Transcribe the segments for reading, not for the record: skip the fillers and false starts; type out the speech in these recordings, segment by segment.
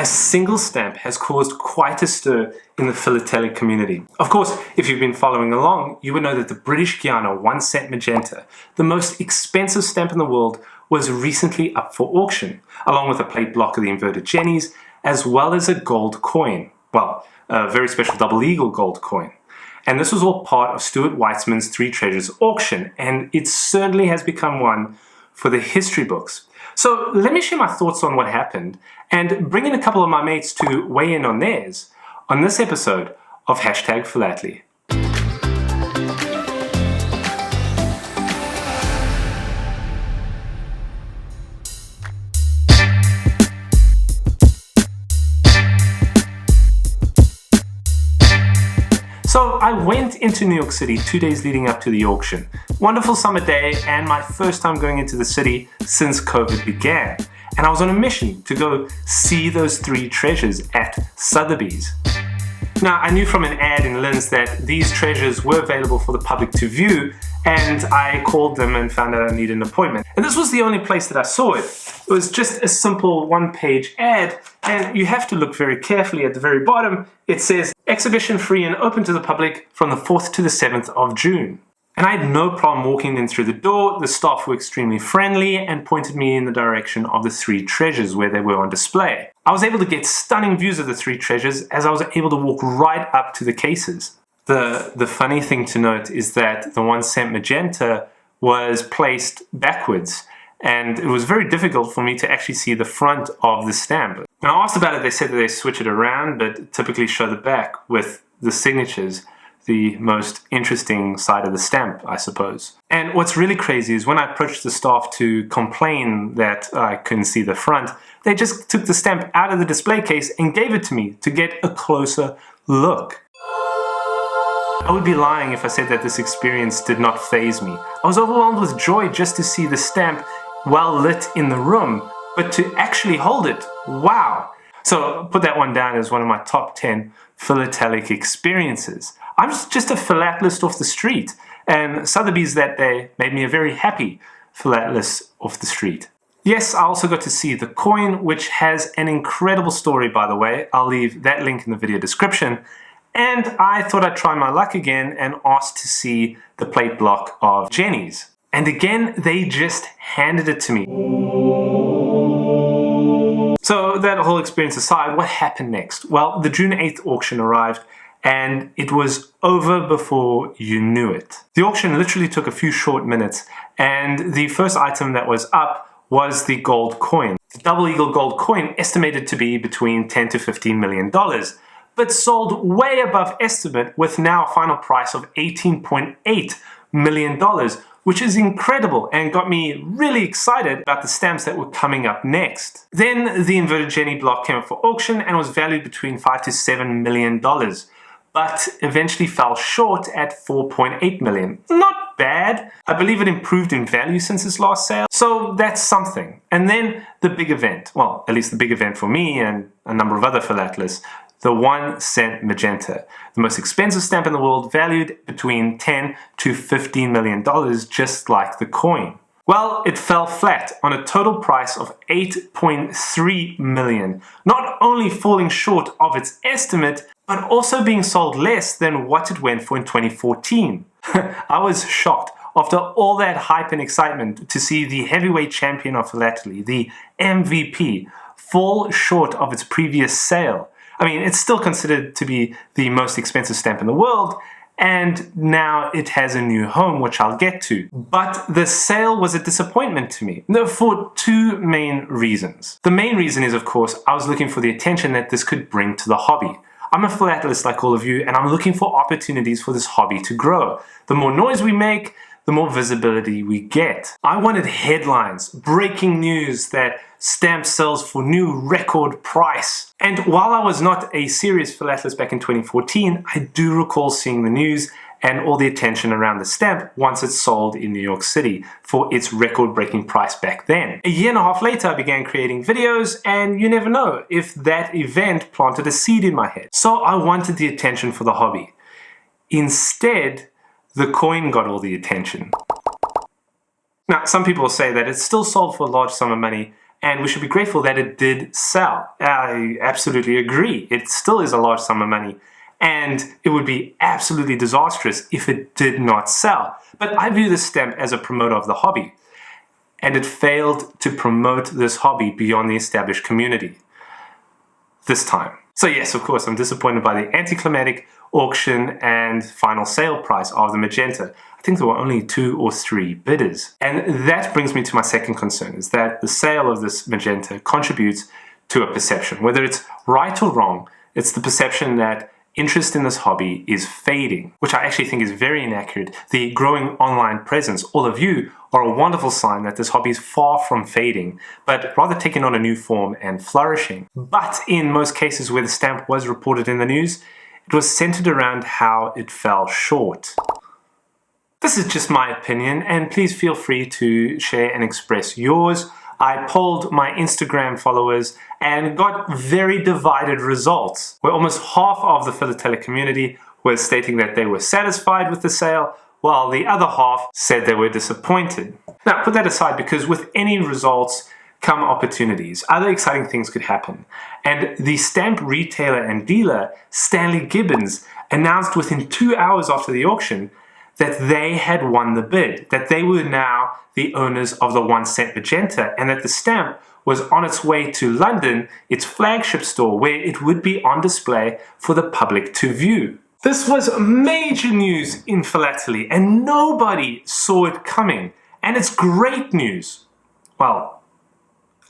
A single stamp has caused quite a stir in the philatelic community. Of course, if you've been following along, you would know that the British Guiana 1 Cent Magenta, the most expensive stamp in the world, was recently up for auction, along with a plate block of the inverted jennies, as well as a gold coin. Well, a very special double eagle gold coin. And this was all part of Stuart Weitzman's Three Treasures auction, and it certainly has become one for the history books. So let me share my thoughts on what happened and bring in a couple of my mates to weigh in on theirs on this episode of #Philately. So I went into New York City 2 days leading up to the auction. Wonderful summer day and my first time going into the city since COVID began. And I was on a mission to go see those three treasures at Sotheby's. Now, I knew from an ad in Linz that these treasures were available for the public to view, and I called them and found out I needed an appointment. And this was the only place that I saw it. It was just a simple one-page ad, and you have to look very carefully at the very bottom. It says, exhibition free and open to the public from the 4th to the 7th of June. And I had no problem walking in through the door. The staff were extremely friendly and pointed me in the direction of the three treasures where they were on display. I was able to get stunning views of the three treasures as I was able to walk right up to the cases. The funny thing to note is that the 1 Cent Magenta was placed backwards, and it was very difficult for me to actually see the front of the stamp. When I asked about it, they said that they switch it around, but typically show the back with the signatures, the most interesting side of the stamp, I suppose. And what's really crazy is when I approached the staff to complain that I couldn't see the front, they just took the stamp out of the display case and gave it to me to get a closer look. I would be lying if I said that this experience did not faze me. I was overwhelmed with joy just to see the stamp well lit in the room, but to actually hold it, wow. So put that one down as one of my top 10 philatelic experiences. I'm just a philatelist off the street, and Sotheby's that day made me a very happy philatelist off the street. Yes, I also got to see the coin, which has an incredible story, by the way. I'll leave that link in the video description. And I thought I'd try my luck again and asked to see the plate block of jennies. And again, they just handed it to me. So that whole experience aside, what happened next? Well, the June 8th auction arrived, and it was over before you knew it. The auction literally took a few short minutes, and the first item that was up was the gold coin. The double eagle gold coin estimated to be between $10 to $15 million, but sold way above estimate with now a final price of $18.8 million, which is incredible and got me really excited about the stamps that were coming up next. Then the inverted jenny block came up for auction and was valued between $5 to $7 million. But eventually fell short at $4.8 million. Not bad. I believe it improved in value since its last sale, so that's something. And then the big event, well, at least the big event for me and a number of other philatelists, the 1 Cent Magenta, the most expensive stamp in the world, valued between $10 to $15 million, just like the coin. Well, it fell flat on a total price of $8.3 million, not only falling short of its estimate, but also being sold less than what it went for in 2014. I was shocked after all that hype and excitement to see the heavyweight champion of philately, the MVP, fall short of its previous sale. I mean, it's still considered to be the most expensive stamp in the world, and now it has a new home, which I'll get to. But the sale was a disappointment to me, for two main reasons. The main reason is, of course, I was looking for the attention that this could bring to the hobby. I'm a philatelist like all of you, and I'm looking for opportunities for this hobby to grow. The more noise we make, the more visibility we get. I wanted headlines, breaking news that stamp sells for new record price. And while I was not a serious philatelist back in 2014, I do recall seeing the news and all the attention around the stamp once it sold in New York City for its record-breaking price back then. A year and a half later, I began creating videos, and you never know if that event planted a seed in my head. So I wanted the attention for the hobby. Instead, the coin got all the attention. Now, some people say that it's still sold for a large sum of money, and we should be grateful that it did sell. I absolutely agree. It still is a large sum of money, and it would be absolutely disastrous if it did not sell. But I view this stamp as a promoter of the hobby, and it failed to promote this hobby beyond the established community this time. So yes, of course, I'm disappointed by the anticlimactic auction and final sale price of the Magenta. I think there were only 2 or 3 bidders. And that brings me to my second concern, is that the sale of this Magenta contributes to a perception. Whether it's right or wrong, it's the perception that interest in this hobby is fading, which I actually think is very inaccurate. The growing online presence, all of you, are a wonderful sign that this hobby is far from fading, but rather taking on a new form and flourishing. But in most cases where the stamp was reported in the news, it was centered around how it fell short. This is just my opinion, and please feel free to share and express yours. I polled my Instagram followers and got very divided results, where almost half of the philatelic community was stating that they were satisfied with the sale, while the other half said they were disappointed. Now, put that aside, because with any results come opportunities. Other exciting things could happen. And the stamp retailer and dealer, Stanley Gibbons, announced within 2 hours after the auction that they had won the bid, that they were now the owners of the One Cent Magenta, and that the stamp was on its way to London, its flagship store, where it would be on display for the public to view. This was major news in philately, and nobody saw it coming. And it's great news. Well,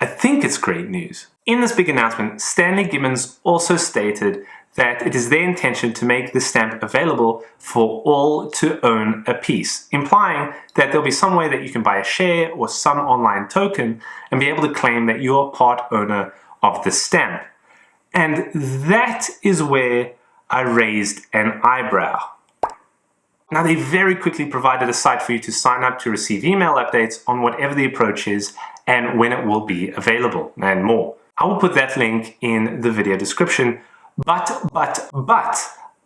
I think it's great news. In this big announcement, Stanley Gibbons also stated that it is their intention to make the stamp available for all to own a piece, implying that there'll be some way that you can buy a share or some online token and be able to claim that you're part owner of the stamp. And that is where I raised an eyebrow. Now, they very quickly provided a site for you to sign up to receive email updates on whatever the approach is and when it will be available and more. I will put that link in the video description. But,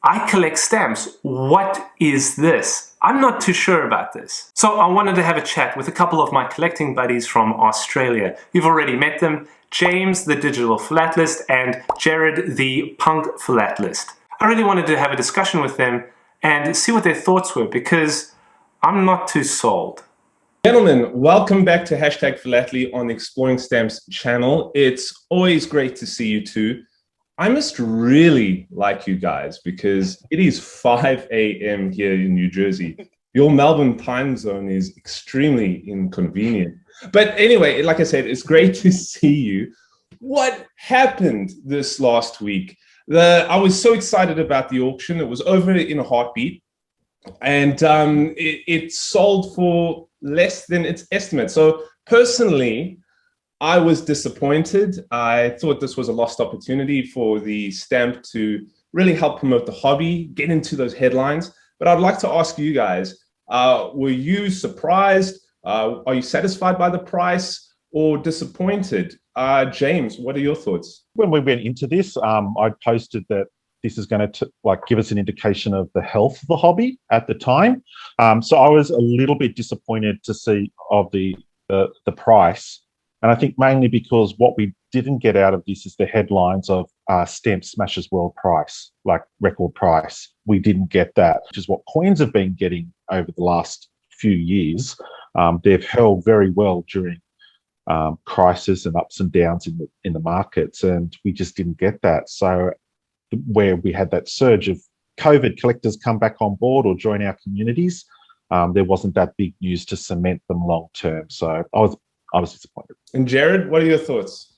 I collect stamps. What is this? I'm not too sure about this. So I wanted to have a chat with a couple of my collecting buddies from Australia. You've already met them, James, the Digital Philatelist, and Gerard, the Punk Philatelist. I really wanted to have a discussion with them and see what their thoughts were, because I'm not too sold. Gentlemen, welcome back to #Philately on the Exploring Stamps channel. It's always great to see you two. I must really like you guys because it is 5 a.m. here in New Jersey. Your Melbourne time zone is extremely inconvenient. But anyway, like I said, it's great to see you. What happened this last week? I was so excited about the auction. It was over in a heartbeat, and it sold for less than its estimate. So personally, I was disappointed. I thought this was a lost opportunity for the stamp to really help promote the hobby, get into those headlines. But I'd like to ask you guys, were you surprised? Are you satisfied by the price or disappointed? James, what are your thoughts? When we went into this, I posted that this is going to give us an indication of the health of the hobby at the time. So I was a little bit disappointed to see of the price. And I think mainly because what we didn't get out of this is the headlines of Stamp Smashes World Price, like record price. We didn't get that, which is what coins have been getting over the last few years. They've held very well during crisis and ups and downs in the markets, and we just didn't get that. So where we had that surge of COVID collectors come back on board or join our communities, there wasn't that big news to cement them long term. So I was disappointed. And Gerard, what are your thoughts?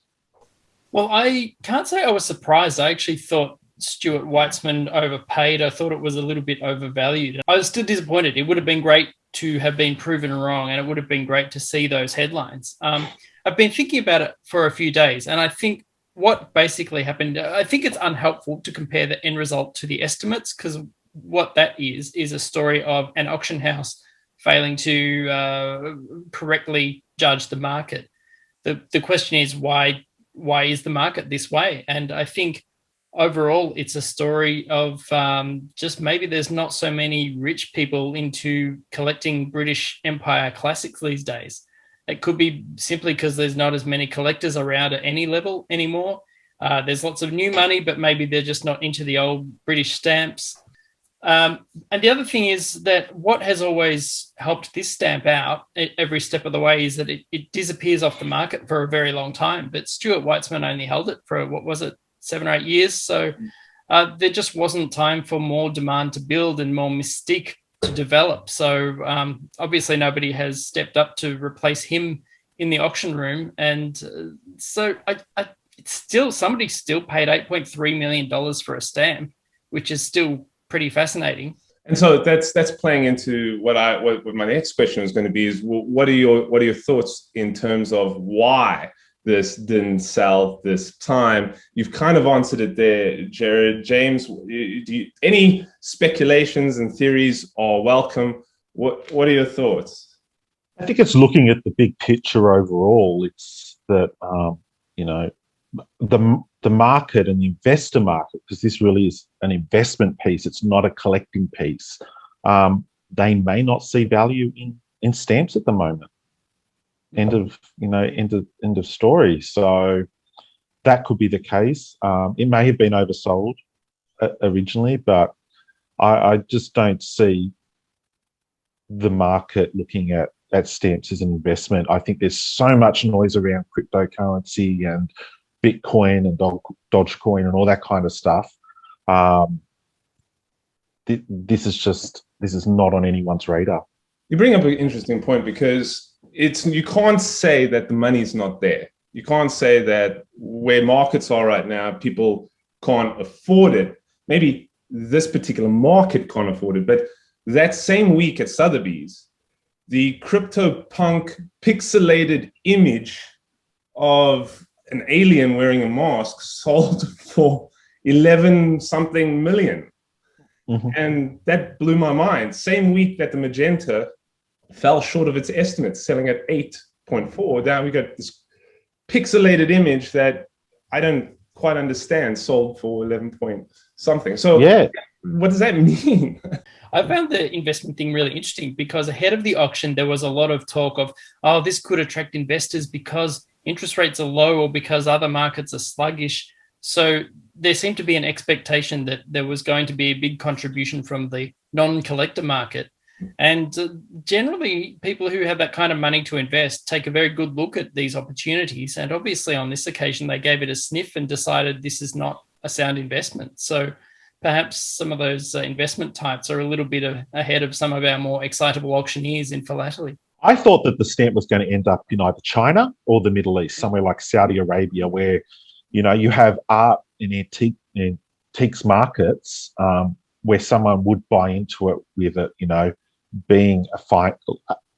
Well, I can't say I was surprised. I actually thought Stuart Weitzman overpaid. I thought it was a little bit overvalued. I was still disappointed. It would have been great to have been proven wrong, and it would have been great to see those headlines. I've been thinking about it for a few days, and I think what basically happened, I think it's unhelpful to compare the end result to the estimates, because what that is a story of an auction house failing to correctly judge the market. The question is, why is the market this way? And I think overall it's a story of just maybe there's not so many rich people into collecting British Empire classics these days. It could be simply because there's not as many collectors around at any level anymore. There's lots of new money, but maybe they're just not into the old British stamps. And the other thing is that what has always helped this stamp out every step of the way is that it disappears off the market for a very long time. But Stuart Weitzman only held it for, 7 or 8 years. So there just wasn't time for more demand to build and more mystique to develop. So obviously nobody has stepped up to replace him in the auction room. And so somebody still paid $8.3 million for a stamp, which is still pretty fascinating. And so that's playing into what my next question is going to be is, well, what are your thoughts in terms of why this didn't sell this time? You've kind of answered it there, Gerard. James, any speculations and theories are welcome. What are your thoughts? I think it's looking at the big picture overall. It's that the market and the investor market, because this really is an investment piece. It's not a collecting piece. They may not see value in stamps at the moment. End of story. So that could be the case. It may have been oversold originally, but I just don't see the market looking at stamps as an investment. I think there's so much noise around cryptocurrency and Bitcoin and Dogecoin and all that kind of stuff. This is not on anyone's radar. You bring up an interesting point, because you can't say that the money's not there. You can't say that where markets are right now, people can't afford it. Maybe this particular market can't afford it, but that same week at Sotheby's, the CryptoPunk pixelated image of an alien wearing a mask sold for 11 something million. Mm-hmm. And that blew my mind. Same week that the Magenta fell short of its estimates, selling at 8.4. Now we got this pixelated image that I don't quite understand, sold for 11 point something. So yeah, what does that mean? I found the investment thing really interesting, because ahead of the auction, there was a lot of talk of, this could attract investors because interest rates are low or because other markets are sluggish. So there seemed to be an expectation that there was going to be a big contribution from the non-collector market. And generally, people who have that kind of money to invest take a very good look at these opportunities. And obviously, on this occasion, they gave it a sniff and decided this is not a sound investment. So perhaps some of those investment types are a little bit ahead of some of our more excitable auctioneers in philately. I thought that the stamp was going to end up in either China or the Middle East, somewhere like Saudi Arabia, where you have art in antiques markets where someone would buy into it with it, being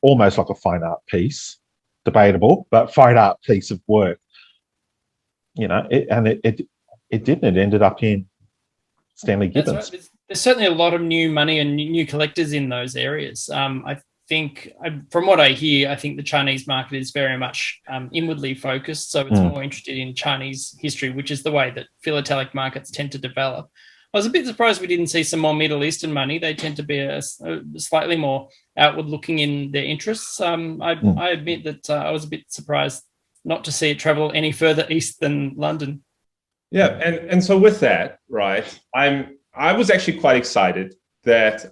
almost like a fine art piece, debatable, but fine art piece of work. It didn't. It ended up in Stanley Gibbons. Right. There's certainly a lot of new money and new collectors in those areas. I think, from what I hear, I think the Chinese market is very much inwardly focused, so it's more interested in Chinese history, which is the way that philatelic markets tend to develop. I was a bit surprised we didn't see some more Middle Eastern money. They tend to be a slightly more outward-looking in their interests. I admit that I was a bit surprised not to see it travel any further east than London. Yeah, and so with that, right, I was actually quite excited that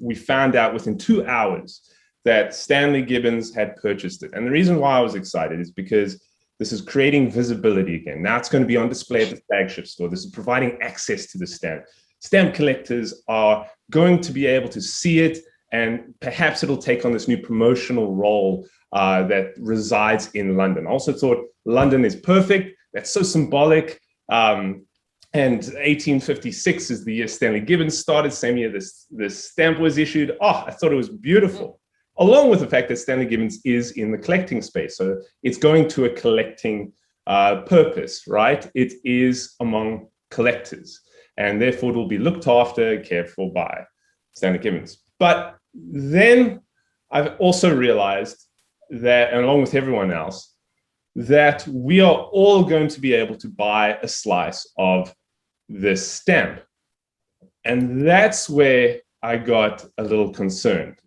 we found out within 2 hours that Stanley Gibbons had purchased it. And the reason why I was excited is because this is creating visibility again. Now it's going to be on display at the flagship store. This is providing access to the stamp. Stamp collectors are going to be able to see it, and perhaps it'll take on this new promotional role that resides in London. I also thought London is perfect. That's so symbolic. And 1856 is the year Stanley Gibbons started, same year this stamp was issued. I thought it was beautiful. Along with the fact that Stanley Gibbons is in the collecting space. So it's going to a collecting purpose, right? It is among collectors, and therefore it will be looked after, cared for by Stanley Gibbons. But then I've also realized that, and along with everyone else, that we are all going to be able to buy a slice of this stamp. And that's where I got a little concerned.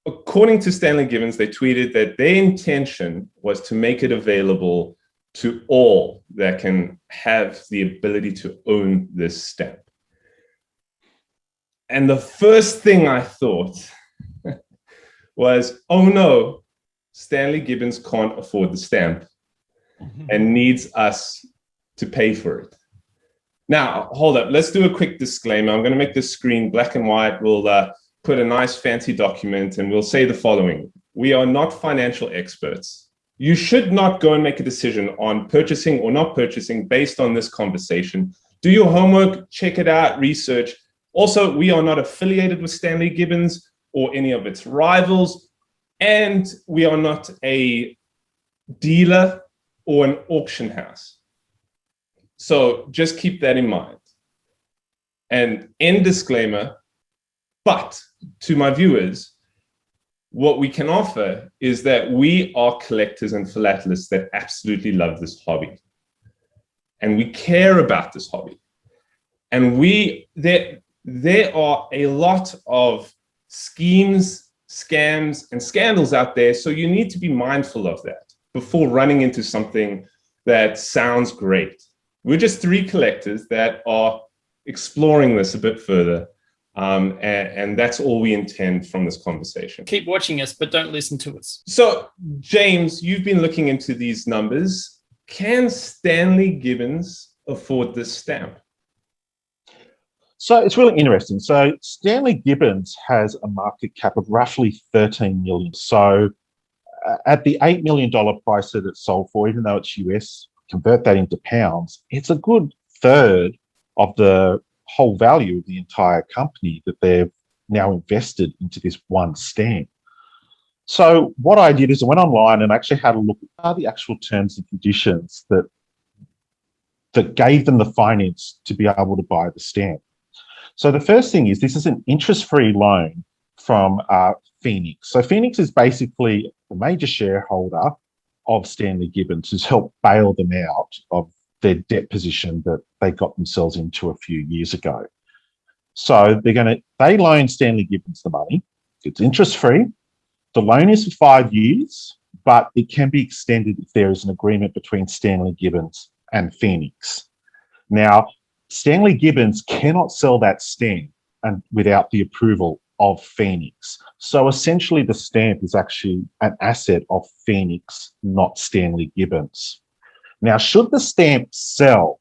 According to Stanley Gibbons, they tweeted that their intention was to make it available to all that can have the ability to own this stamp. And the first thing I thought was, oh no, Stanley Gibbons can't afford the stamp and needs us to pay for it. Now, hold up. Let's do a quick disclaimer. I'm going to make this screen black and white. We'll put a nice fancy document and we'll say the following. We are not financial experts. You should not go and make a decision on purchasing or not purchasing based on this conversation. Do your homework, check it out, research. Also, we are not affiliated with Stanley Gibbons or any of its rivals, and we are not a dealer or an auction house. So just keep that in mind. And end disclaimer, but to my viewers, what we can offer is that we are collectors and philatelists that absolutely love this hobby. And we care about this hobby. And there are a lot of schemes, scams, and scandals out there. So you need to be mindful of that before running into something that sounds great. We're just three collectors that are exploring this a bit further. And that's all we intend from this conversation. Keep watching us, but don't listen to us. So, James, you've been looking into these numbers. Can Stanley Gibbons afford this stamp? So it's really interesting. So Stanley Gibbons has a market cap of roughly 13 million. So at the $8 million price that it's sold for, even though it's US, convert that into pounds, it's a good third of the whole value of the entire company that they've now invested into this one stamp. So what I did is I went online and actually had a look at the actual terms and conditions that gave them the finance to be able to buy the stamp. So the first thing is this is an interest-free loan from Phoenix. So Phoenix is basically the major shareholder of Stanley Gibbons, who's helped bail them out of their debt position that they got themselves into a few years ago. So they loan Stanley Gibbons the money. It's interest-free. The loan is for 5 years, but it can be extended if there is an agreement between Stanley Gibbons and Phoenix. Now, Stanley Gibbons cannot sell that stamp without the approval of Phoenix. So essentially the stamp is actually an asset of Phoenix, not Stanley Gibbons. Now, should the stamp sell,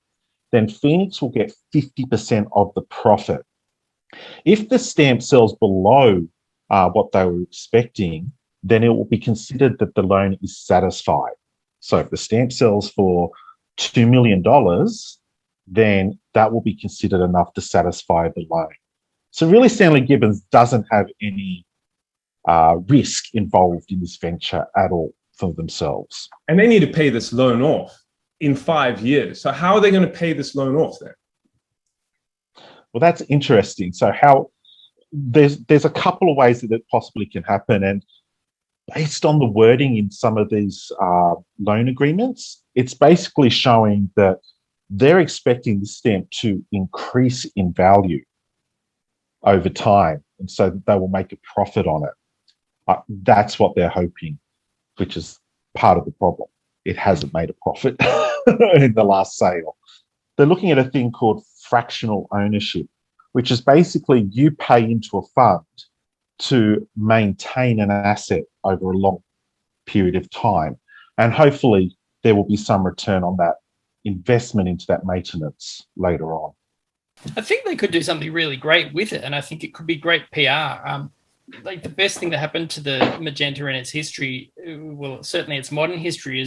then Phoenix will get 50% of the profit. If the stamp sells below what they were expecting, then it will be considered that the loan is satisfied. So if the stamp sells for $2 million, then that will be considered enough to satisfy the loan. So really, Stanley Gibbons doesn't have any risk involved in this venture at all for themselves. And they need to pay this loan off in 5 years. So how are they going to pay this loan off then? Well, that's interesting. So there's a couple of ways that it possibly can happen. And based on the wording in some of these loan agreements, it's basically showing that they're expecting the stamp to increase in value over time. And so they will make a profit on it. That's what they're hoping, which is part of the problem. It hasn't made a profit in the last sale. They're looking at a thing called fractional ownership, which is basically you pay into a fund to maintain an asset over a long period of time. And hopefully there will be some return on that investment into that maintenance later on. I think they could do something really great with it, and I think it could be great PR. Like the best thing that happened to the Magenta in its history, well, certainly its modern history,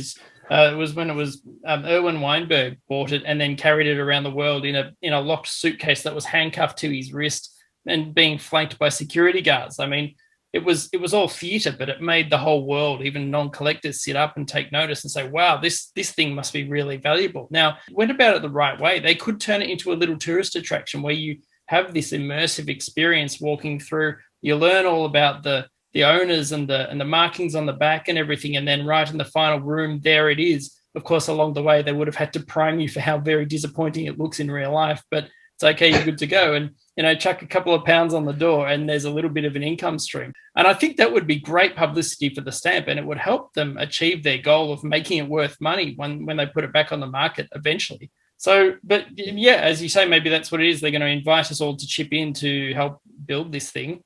was when it was Erwin Weinberg bought it and then carried it around the world in a locked suitcase that was handcuffed to his wrist and being flanked by security guards. I mean, it was all theatre, but it made the whole world, even non-collectors, sit up and take notice and say, wow, this thing must be really valuable. Now, went about it the right way. They could turn it into a little tourist attraction where you have this immersive experience walking through. You learn all about the owners and the markings on the back and everything, and then right in the final room, there it is. Of course, along the way, they would have had to prime you for how very disappointing it looks in real life, but it's okay, you're good to go. And, chuck a couple of pounds on the door and there's a little bit of an income stream. And I think that would be great publicity for the stamp, and it would help them achieve their goal of making it worth money when they put it back on the market eventually. So, but yeah, as you say, maybe that's what it is. They're going to invite us all to chip in to help build this thing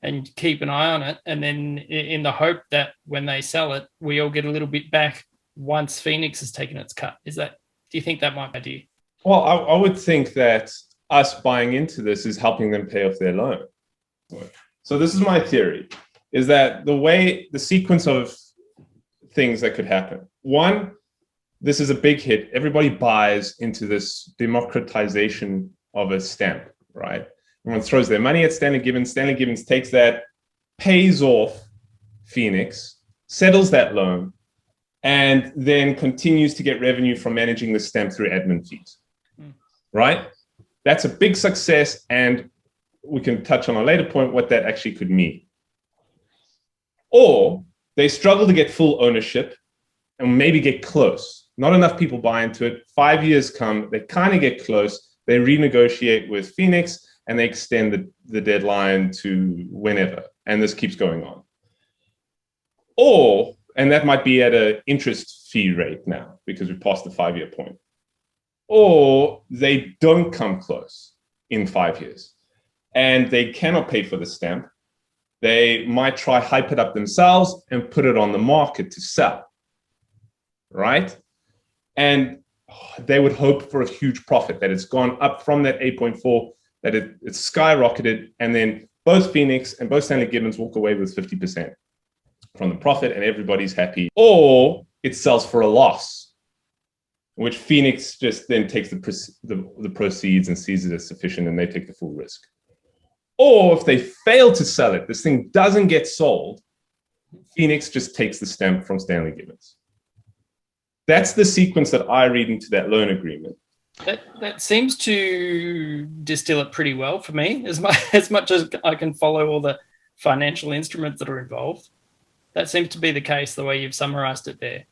and keep an eye on it. And then in the hope that when they sell it, we all get a little bit back once Phoenix has taken its cut. Do you think that might be an idea? Well, I would think that us buying into this is helping them pay off their loan. So this is my theory, is that the sequence of things that could happen. One, this is a big hit. Everybody buys into this democratization of a stamp, right? Everyone throws their money at Stanley Gibbons. Stanley Gibbons takes that, pays off Phoenix, settles that loan, and then continues to get revenue from managing the stamp through admin fees, right? That's a big success, and we can touch on a later point what that actually could mean. Or they struggle to get full ownership and maybe get close. Not enough people buy into it. 5 years come, they kind of get close. They renegotiate with Phoenix and they extend the deadline to whenever. And this keeps going on. Or, and that might be at an interest fee rate now because we've passed the 5-year point. Or they don't come close in 5 years and they cannot pay for the stamp. They might try hype it up themselves and put it on the market to sell, right? And they would hope for a huge profit, that it's gone up from that 8.4, that it's skyrocketed, and then both Phoenix and both Stanley Gibbons walk away with 50% from the profit and everybody's happy. Or it sells for a loss, which Phoenix just then takes the proceeds and sees it as sufficient and they take the full risk. Or if they fail to sell it, this thing doesn't get sold, Phoenix just takes the stamp from Stanley Gibbons. That's the sequence that I read into that loan agreement. That seems to distill it pretty well for me, as much as I can follow all the financial instruments that are involved. That seems to be the case, the way you've summarized it there.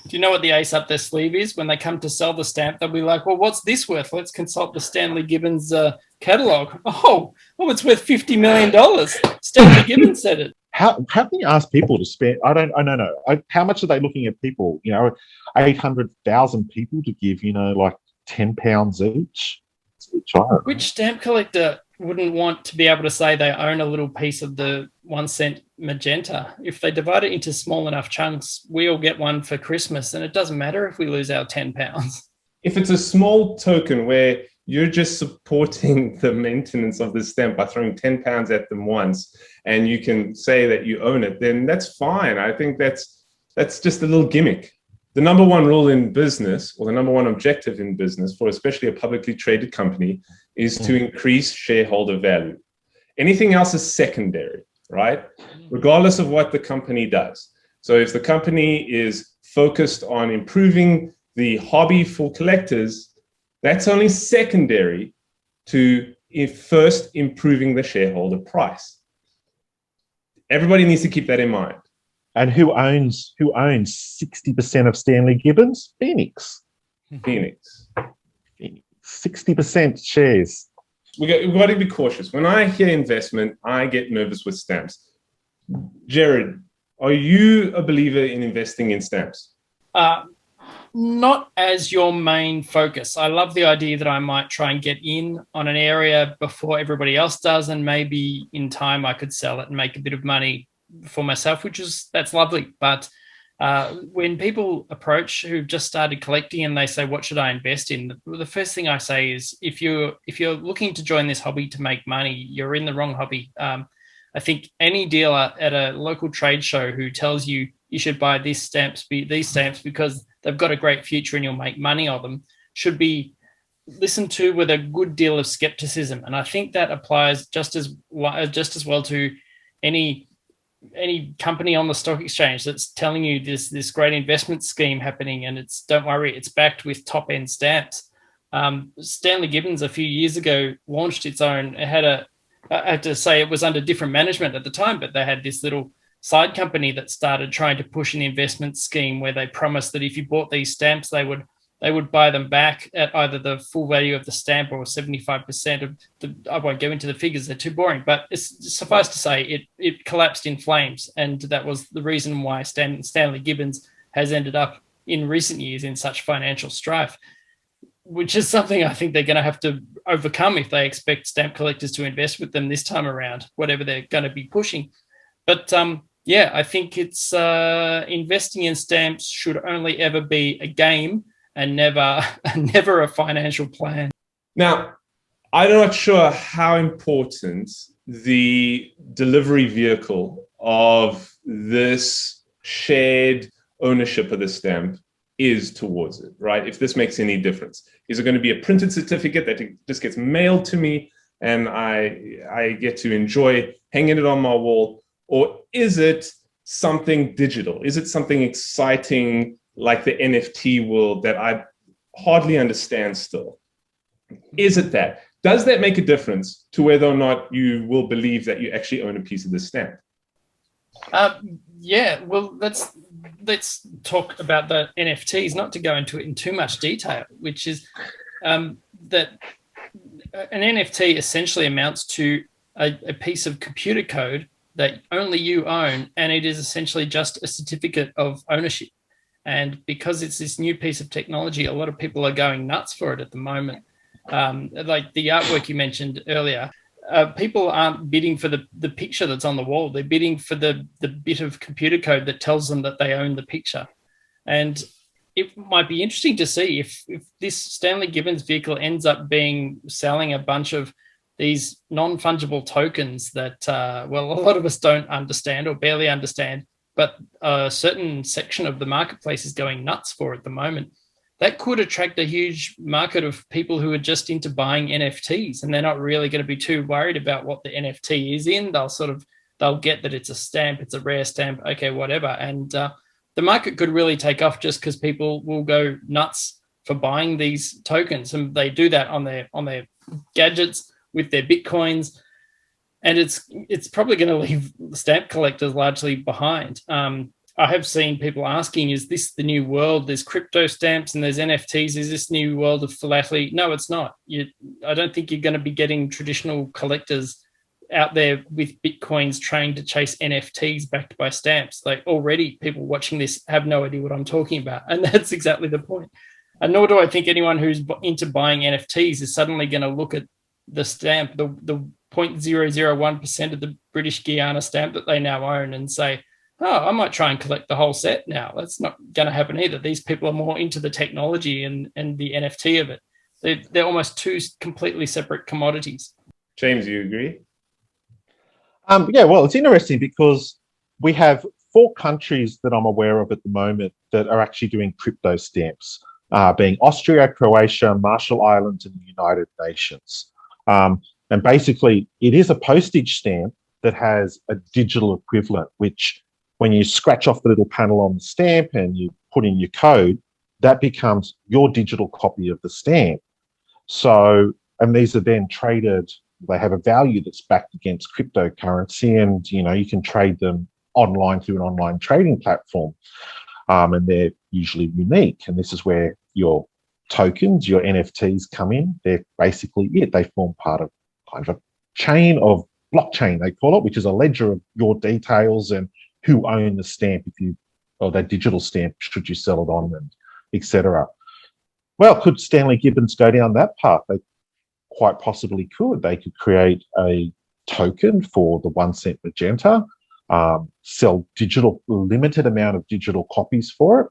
Do you know what the ace up their sleeve is? When they come to sell the stamp, they'll be like, well, what's this worth? Let's consult the Stanley Gibbons catalogue. Oh, it's worth $50 million. Stanley Gibbons said it. How can you ask people to spend? I don't know. How much are they looking at people? 800,000 people to give, like £10 each. Which stamp collector wouldn't want to be able to say they own a little piece of the 1 cent magenta? If they divide it into small enough chunks, we all get one for Christmas, and it doesn't matter if we lose our £10. If it's a small token where you're just supporting the maintenance of the stamp by throwing £10 at them once, and you can say that you own it, then that's fine. I think that's just a little gimmick. The number one rule in business, or the number one objective in business for especially a publicly traded company, is to increase shareholder value. Anything else is secondary, right? Regardless of what the company does. So if the company is focused on improving the hobby for collectors, that's only secondary to first improving the shareholder price. Everybody needs to keep that in mind. And who owns 60% of Stanley Gibbons? Phoenix. 60% shares. We've got to be cautious. When I hear investment, I get nervous with stamps. Gerard, are you a believer in investing in stamps? Not as your main focus. I love the idea that I might try and get in on an area before everybody else does, and maybe in time I could sell it and make a bit of money for myself, that's lovely. But when people approach who've just started collecting and they say, what should I invest in? The first thing I say is, if you're looking to join this hobby to make money, you're in the wrong hobby. I think any dealer at a local trade show who tells you you should buy these stamps because they've got a great future and you'll make money on them should be listened to with a good deal of skepticism. And I think that applies just as well to any company on the stock exchange that's telling you this great investment scheme happening, and don't worry, it's backed with top end stamps. Stanley Gibbons a few years ago launched its own. I have to say it was under different management at the time, but they had this little side company that started trying to push an investment scheme where they promised that if you bought these stamps, they would they would buy them back at either the full value of the stamp or 75% of the, I won't go into the figures, they're too boring, but it's suffice to say it collapsed in flames. And that was the reason why Stanley Gibbons has ended up in recent years in such financial strife, which is something I think they're going to have to overcome if they expect stamp collectors to invest with them this time around, whatever they're going to be pushing. But yeah, I think it's investing in stamps should only ever be a game and never a financial plan. Now, I'm not sure how important the delivery vehicle of this shared ownership of the stamp is towards it, right? If this makes any difference. Is it going to be a printed certificate that just gets mailed to me and I get to enjoy hanging it on my wall? Or is it something digital? Is it something exciting like the NFT world that I hardly understand still? Is it that? Does that make a difference to whether or not you will believe that you actually own a piece of the stamp? Yeah, well, let's talk about the NFTs, not to go into it in too much detail, which is that an NFT essentially amounts to a piece of computer code that only you own, and it is essentially just a certificate of ownership. And because it's this new piece of technology, a lot of people are going nuts for it at the moment. Like the artwork you mentioned earlier, people aren't bidding for the picture that's on the wall. They're bidding for the bit of computer code that tells them that they own the picture. And it might be interesting to see if this Stanley Gibbons vehicle ends up selling a bunch of these non-fungible tokens that, well, a lot of us don't understand or barely understand, but a certain section of the marketplace is going nuts for at the moment. That could attract a huge market of people who are just into buying NFTs, and they're not really going to be too worried about what the NFT is in. They'll get that it's a stamp, it's a rare stamp, okay, whatever. And the market could really take off just because people will go nuts for buying these tokens, and they do that on their gadgets with their Bitcoins. And it's probably going to leave stamp collectors largely behind. I have seen people asking, is this the new world? There's crypto stamps and there's NFTs. Is this new world of philately? No, it's not. I don't think you're going to be getting traditional collectors out there with Bitcoins trying to chase NFTs backed by stamps. Like, already people watching this have no idea what I'm talking about. And that's exactly the point. And nor do I think anyone who's into buying NFTs is suddenly going to look at the stamp, the 0.001% of the British Guiana stamp that they now own and say, oh, I might try and collect the whole set now. That's not going to happen either. These people are more into the technology and the NFT of it. They're almost two completely separate commodities. James, you agree? Yeah, well, it's interesting because we have 4 countries that I'm aware of at the moment that are actually doing crypto stamps, being Austria, Croatia, Marshall Islands, and the United Nations. And basically, it is a postage stamp that has a digital equivalent, which when you scratch off the little panel on the stamp and you put in your code, that becomes your digital copy of the stamp. So, and these are then traded, they have a value that's backed against cryptocurrency, and, you know, you can trade them online through an online trading platform. And they're usually unique. And this is where your tokens, your NFTs come in. They're basically it. They form part of kind of a chain of blockchain, they call it, which is a ledger of your details and who own the stamp, or that digital stamp, should you sell it on, and etc. Well, could Stanley Gibbons go down that path? They quite possibly could. They could create a token for the 1 Cent Magenta, sell limited amount of digital copies for it,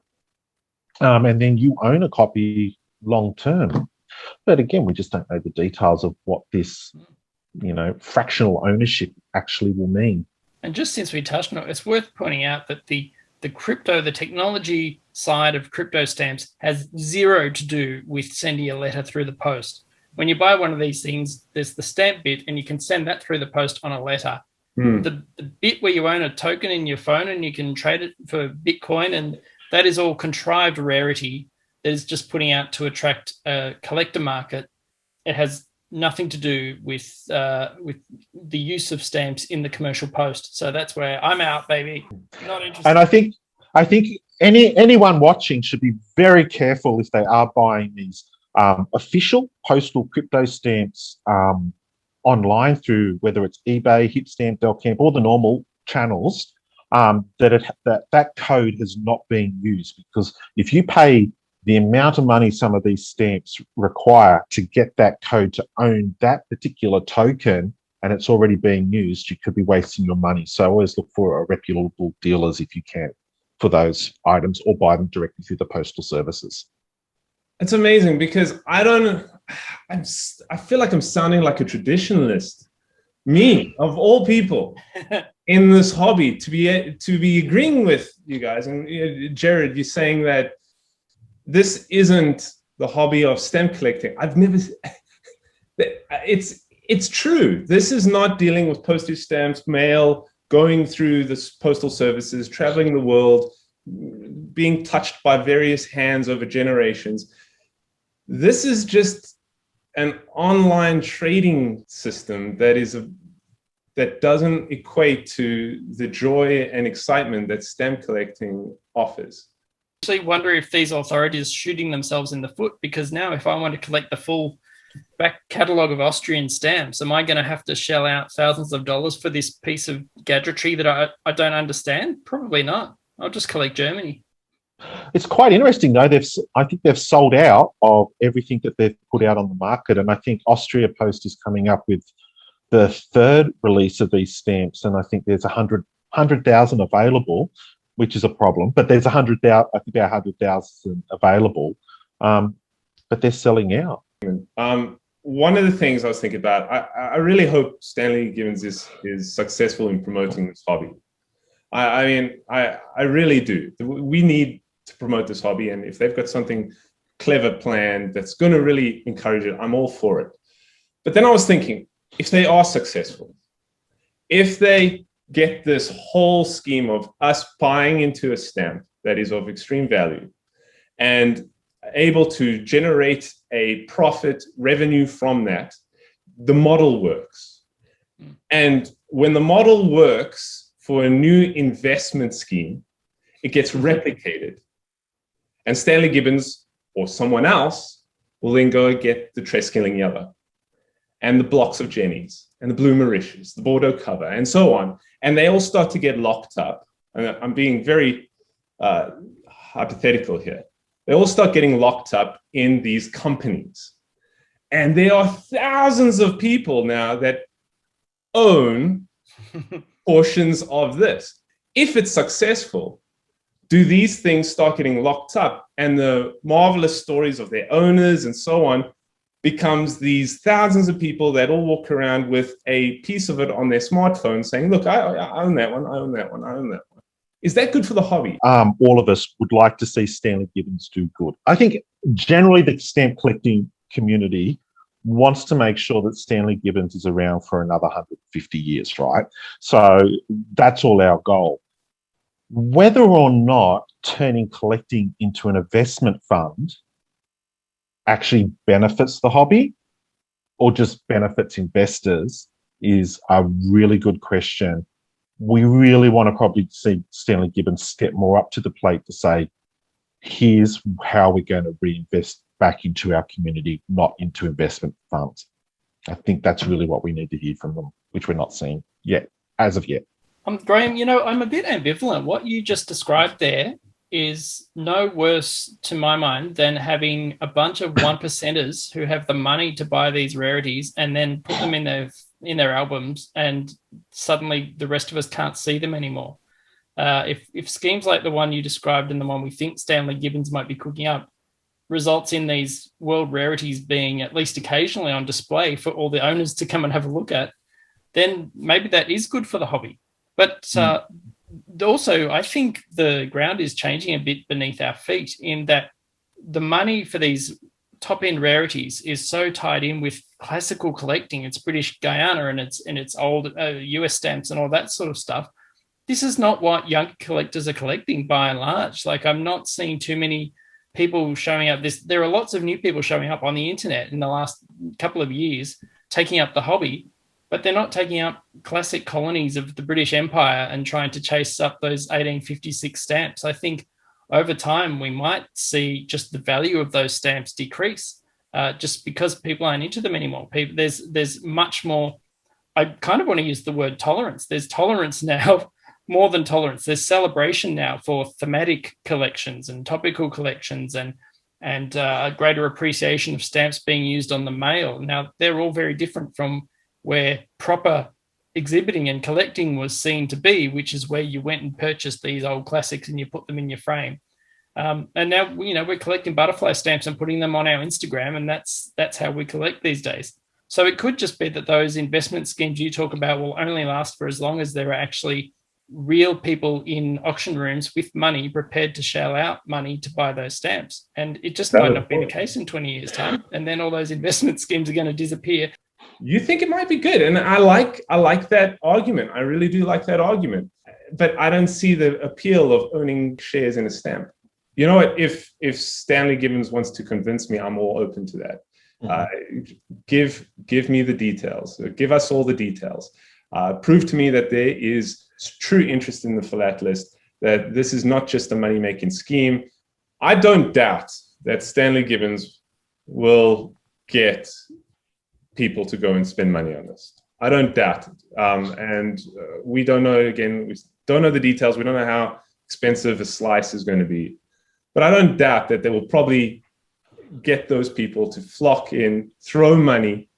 and then you own a copy long term. But again, we just don't know the details of what this, fractional ownership actually will mean. And just since we touched on it, it's worth pointing out that the technology side of crypto stamps has zero to do with sending a letter through the post. When you buy one of these things, there's the stamp bit, and you can send that through the post on a letter. The bit where you own a token in your phone and you can trade it for Bitcoin, and that is all contrived rarity that is just putting out to attract a collector market. It has nothing to do with the use of stamps in the commercial post. So that's where I'm out, baby. Not interested. And I think I think anyone watching should be very careful if they are buying these official postal crypto stamps online through whether it's eBay, Hitstamp, Delcamp, all the normal channels. That code has not been used, because if you pay the amount of money some of these stamps require to get that code to own that particular token, and it's already being used, you could be wasting your money. So always look for reputable dealers if you can for those items, or buy them directly through the postal services. It's amazing because I feel like I'm sounding like a traditionalist. Me, of all people, in this hobby, to be agreeing with you guys. And Gerard, you're saying that this isn't the hobby of stamp collecting. I've never. It's true. This is not dealing with postage stamps, mail, going through the postal services, traveling the world, being touched by various hands over generations. This is just an online trading system that doesn't equate to the joy and excitement that stamp collecting offers. I actually wonder if these authorities are shooting themselves in the foot, because now if I want to collect the full back catalogue of Austrian stamps, am I going to have to shell out thousands of dollars for this piece of gadgetry that I don't understand? Probably not. I'll just collect Germany. It's quite interesting, though. I think they've sold out of everything that they've put out on the market, and I think Austria Post is coming up with the third release of these stamps, and I think there's 100,000 available, which is a problem. But there's 100,000, I think about 100,000 available, but they're selling out. One of the things I was thinking about, I really hope Stanley Gibbons is successful in promoting this hobby. I really do. We need to promote this hobby, and if they've got something clever planned that's going to really encourage it, I'm all for it. But then I was thinking, if they are successful, if they get this whole scheme of us buying into a stamp that is of extreme value and able to generate a profit revenue from that, the model works. And when the model works for a new investment scheme, it gets replicated. And Stanley Gibbons or someone else will then go and get the Treskilling Yellow and the blocks of Jennies and the Blue Mauritius, the Bordeaux cover, and so on. And they all start to get locked up. And I'm being very hypothetical here. They all start getting locked up in these companies. And there are thousands of people now that own portions of this. If it's successful, do these things start getting locked up, and the marvelous stories of their owners and so on becomes these thousands of people that all walk around with a piece of it on their smartphone saying, look, I own that one, I own that one, I own that one. Is that good for the hobby? All of us would like to see Stanley Gibbons do good. I think generally the stamp collecting community wants to make sure that Stanley Gibbons is around for another 150 years, right? So that's all our goal. Whether or not turning collecting into an investment fund actually benefits the hobby or just benefits investors is a really good question. We really want to probably see Stanley Gibbons step more up to the plate to say, here's how we're going to reinvest back into our community, not into investment funds. I think that's really what we need to hear from them, which we're not seeing yet, as of yet. Graham, I'm a bit ambivalent. What you just described there is no worse to my mind than having a bunch of one percenters who have the money to buy these rarities and then put them in their albums, and suddenly the rest of us can't see them anymore. If schemes like the one you described and the one we think Stanley Gibbons might be cooking up results in these world rarities being at least occasionally on display for all the owners to come and have a look at, then maybe that is good for the hobby. But also, I think the ground is changing a bit beneath our feet in that the money for these top-end rarities is so tied in with classical collecting. It's British Guiana and it's old US stamps and all that sort of stuff. This is not what young collectors are collecting by and large. Like, I'm not seeing too many people showing up. There are lots of new people showing up on the internet in the last couple of years, taking up the hobby. but they're not taking up classic colonies of the British Empire and trying to chase up those 1856 stamps. I think over time we might see just the value of those stamps decrease, just because people aren't into them anymore. There's much more. I kind of want to use the word tolerance. There's tolerance now, more than tolerance. There's celebration now for thematic collections and topical collections, and a greater appreciation of stamps being used on the mail. Now, they're all very different from where proper exhibiting and collecting was seen to be, which is where you went and purchased these old classics and you put them in your frame. And now, we're collecting butterfly stamps and putting them on our Instagram, and that's how we collect these days. So it could just be that those investment schemes you talk about will only last for as long as there are actually real people in auction rooms with money prepared to shell out money to buy those stamps. And it just might not be the case in 20 years' time. And then all those investment schemes are going to disappear. You think it might be good. And I like that argument. I really do like that argument. But I don't see the appeal of owning shares in a stamp. You know what? If Stanley Gibbons wants to convince me, I'm all open to that. Give me the details. Give us all the details. Prove to me that there is true interest in the Philatelist, that this is not just a money-making scheme. I don't doubt that Stanley Gibbons will get people to go and spend money on this. I don't doubt it. And we don't know, again, we don't know the details. We don't know how expensive a slice is going to be. But I don't doubt that they will probably get those people to flock in, throw money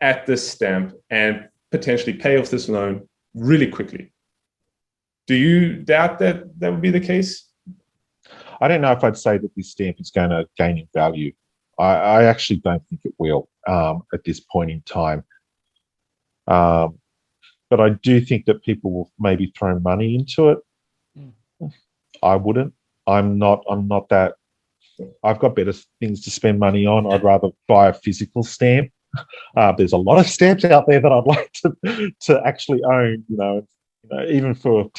at this stamp, and potentially pay off this loan really quickly. Do you doubt that that would be the case? I don't know if I'd say that this stamp is going to gain in value. I actually don't think it will at this point in time. But I do think that people will maybe throw money into it. I wouldn't. I'm not that. I've got better things to spend money on. I'd rather buy a physical stamp. There's a lot of stamps out there that I'd like to actually own. Even for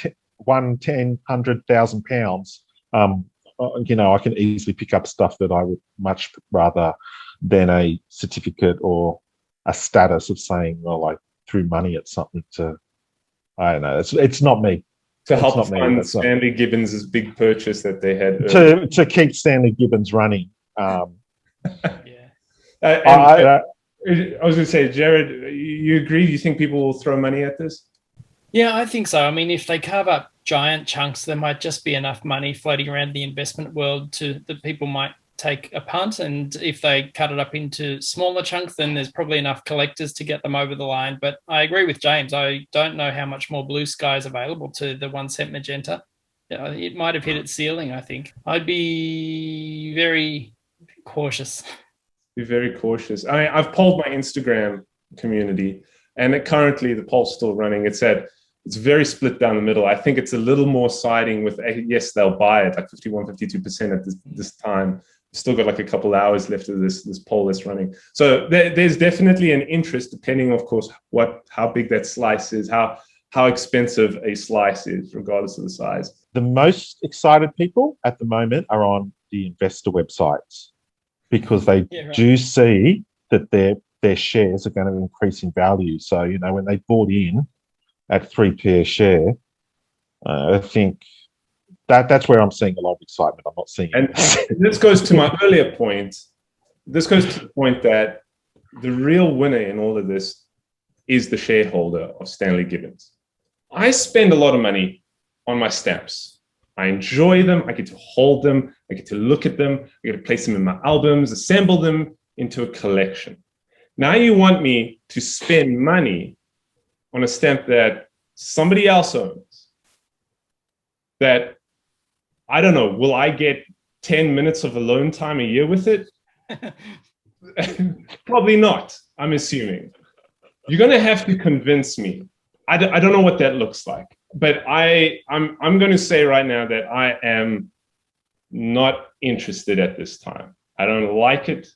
£1,000,000. I can easily pick up stuff that I would much rather than a certificate or a status of saying, well, I threw money at something to. I don't know. It's not me. To help fund Stanley Gibbons' big purchase that they had to keep Stanley Gibbons running. I was going to say, Jared, you agree? Do you think people will throw money at this? Yeah, I think so. I mean, if they carve up giant chunks, there might just be enough money floating around the investment world that people might take a punt. And if they cut it up into smaller chunks, then there's probably enough collectors to get them over the line. But I agree with James. I don't know how much more blue sky is available to the 1 cent Magenta. It might have hit its ceiling, I think. I'd be very cautious. Be very cautious. I've polled my Instagram community, and currently the poll's still running. It's very split down the middle. I think it's a little more siding with, yes, they'll buy it, like 51, 52% at this time. Still got like a couple hours left of this poll that's running. So there's definitely an interest, depending, of course, how big that slice is, how expensive a slice is, regardless of the size. The most excited people at the moment are on the investor websites, because they do see that their shares are going to increase in value. So, when they bought in at 3p a share, I think that's where I'm seeing a lot of excitement. I'm not seeing and this goes to my earlier point. This goes to the point that the real winner in all of this is the shareholder of Stanley Gibbons. I spend a lot of money on my stamps. I enjoy them. I get to hold them. I get to look at them. I get to place them in my albums, assemble them into a collection. Now you want me to spend money on a stamp that somebody else owns, that, I don't know, will I get 10 minutes of alone time a year with it? Probably not, I'm assuming. You're going to have to convince me. I don't know what that looks like, but I'm going to say right now that I am not interested at this time. I don't like it.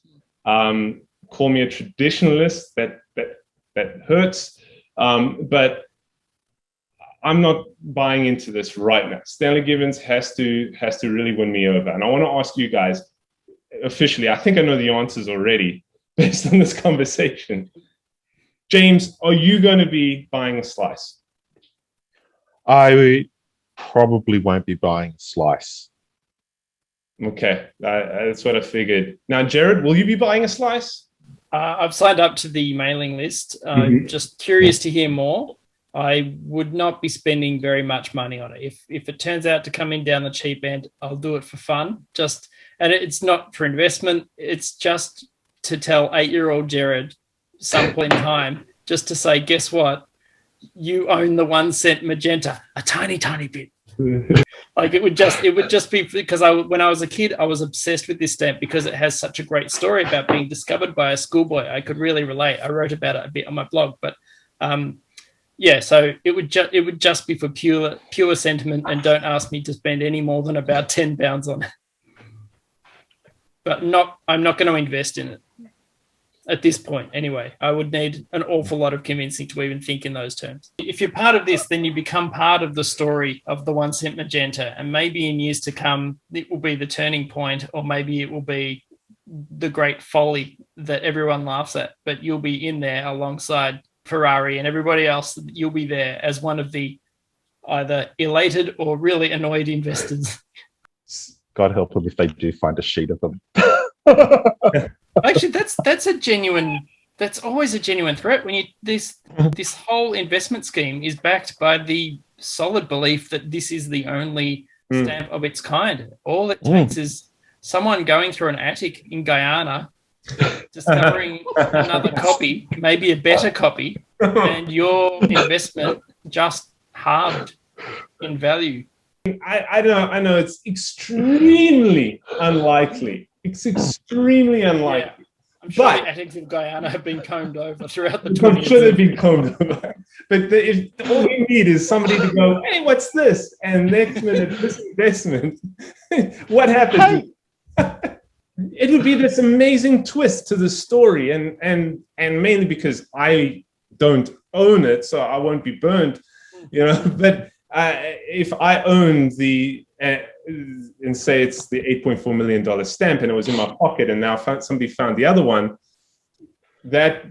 Call me a traditionalist. That hurts. But I'm not buying into this right now. Stanley Gibbons has to really win me over. And I want to ask you guys officially, I think I know the answers already based on this conversation. James, are you going to be buying a slice? I probably won't be buying a slice. Okay, that's what I figured. Now, Gerard, will you be buying a slice? I've signed up to the mailing list. I'm just curious to hear more. I would not be spending very much money on it. If it turns out to come in down the cheap end, I'll do it for fun. And it's not for investment. It's just to tell 8-year-old Gerard some point in time, just to say, guess what? You own the 1 cent Magenta, a tiny, tiny bit. Like it would just be because when I was a kid, I was obsessed with this stamp because it has such a great story about being discovered by a schoolboy. I could really relate. I wrote about it a bit on my blog, but yeah, so it would just be for pure sentiment, and don't ask me to spend any more than about £10 on it. But I'm not going to invest in it at this point anyway. I would need an awful lot of convincing to even think in those terms. If you're part of this, then you become part of the story of the 1 cent Magenta, and maybe in years to come, it will be the turning point, or maybe it will be the great folly that everyone laughs at, but you'll be in there alongside Ferrari and everybody else. You'll be there as one of the either elated or really annoyed investors. God help them if they do find a sheet of them. Actually, that's always a genuine threat when this whole investment scheme is backed by the solid belief that this is the only stamp of its kind. All it takes is someone going through an attic in Guiana, discovering another copy, maybe a better copy, and your investment just halved in value. I know it's extremely unlikely. It's extremely unlikely. Yeah. I'm sure the attics of Guiana have been combed over throughout the 20th I'm sure they've been combed over. But if all you need is somebody to go, hey, what's this? And next minute, this investment, what happened? It would be this amazing twist to the story. And mainly because I don't own it, so I won't be burned, But if I owned the... and say it's the $8.4 million stamp and it was in my pocket, and now somebody found the other one, that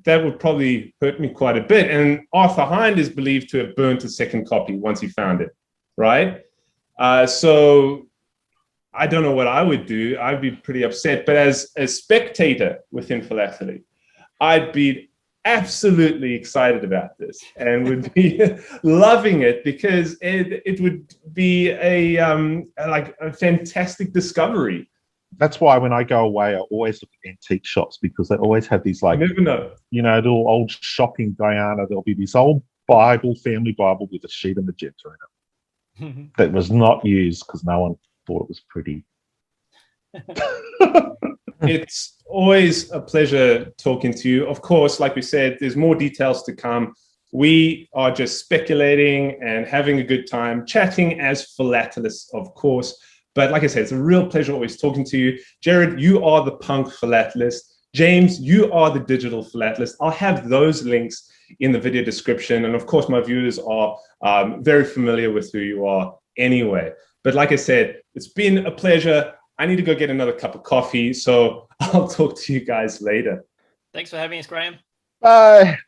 would probably hurt me quite a bit. And Arthur Hind is believed to have burnt a second copy once he found it, right? So I don't know what I would do. I'd be pretty upset. But as a spectator within Philately, I'd be absolutely excited about this and would be loving it, because it would be a fantastic discovery. That's why when I go away, I always look at antique shops, because they always have these little old shop in Guyana. There'll be this old family Bible with a sheet of magenta in it that was not used because no one thought it was pretty. It's always a pleasure talking to you. Of course, like we said, there's more details to come. We are just speculating and having a good time, chatting as philatelists, of course. But like I said, it's a real pleasure always talking to you. Gerard, you are the Punk Philatelist. James, you are the Digital Philatelist. I'll have those links in the video description. And of course, my viewers are very familiar with who you are anyway. But like I said, it's been a pleasure. I need to go get another cup of coffee, so I'll talk to you guys later. Thanks for having us, Graham. Bye.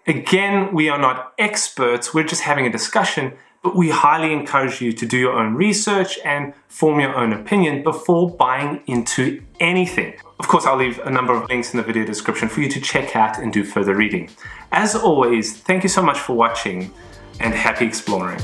Again, we are not experts. We're just having a discussion, but we highly encourage you to do your own research and form your own opinion before buying into anything. Of course, I'll leave a number of links in the video description for you to check out and do further reading. As always, thank you so much for watching, and happy exploring.